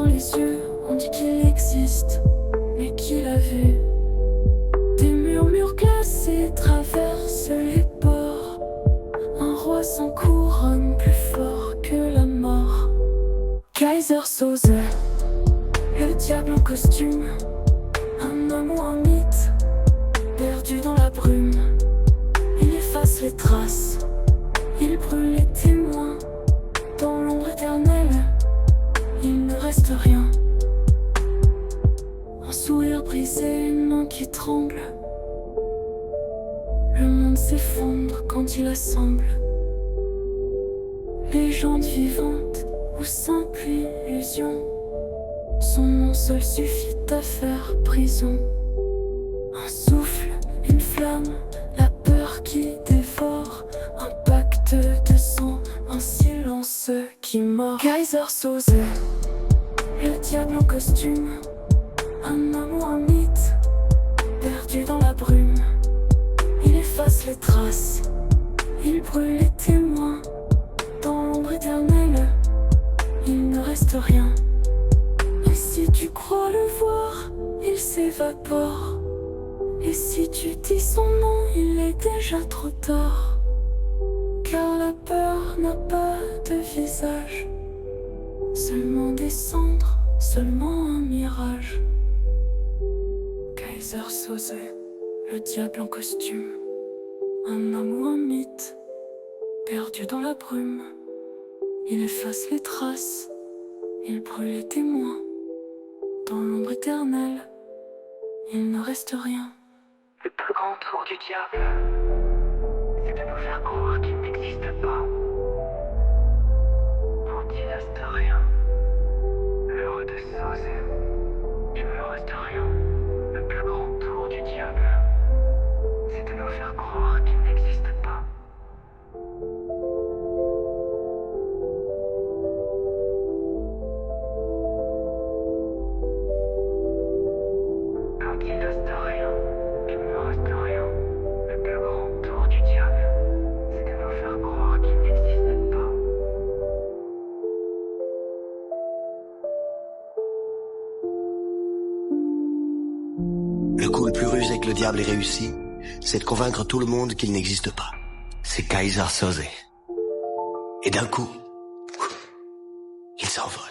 les yeux, on dit qu'il existe, mais qui l'a vu? Des murmures glacés traversent les ports. Un roi sans couronne, plus fort que la mort. Kaiser Soze, le diable en costume. Un homme ou un mythe, perdu dans la brume. Il efface les traces, il brûle les témoins. Dans l'ombre éternelle, il ne reste rien. Un sourire brisé, une main qui tremble. Le monde s'effondre quand il assemble. Légende vivante ou simple illusion, son nom seul suffit à faire prison. Un souffle, une flamme, la peur qui dévore. Un pacte de sang, un silence qui mord. Kaiser Soze, le diable en costume. Un homme ou un mythe, perdu dans la brume. Il efface les traces, il brûle les témoins. Dans l'ombre éternelle, il ne reste rien. Et si tu crois le voir, il s'évapore. Et si tu dis son nom, il est déjà trop tard. Car la peur n'a pas de visage, seulement des cendres, seulement un mirage. Kaiser Soze, le diable en costume. Un homme ou un mythe, perdu dans la brume. Il efface les traces, il brûle les témoins. Dans l'ombre éternelle, il ne reste rien. Le plus grand tour du diable, c'est de nous faire croire qu'il n'existe pas. Quand il reste rien, l'heure de Soze, il ne reste rien. Le plus grand tour du diable, c'est de nous faire croire qu'il n'existe pas. Quand il reste rien, il ne reste rien. Le plus grand tour du diable, c'est de nous faire croire qu'il n'existe pas. Le coup le plus rusé que le diable ait réussi, c'est de convaincre tout le monde qu'il n'existe pas. C'est Kaiser Soze. Et d'un coup, il s'envole.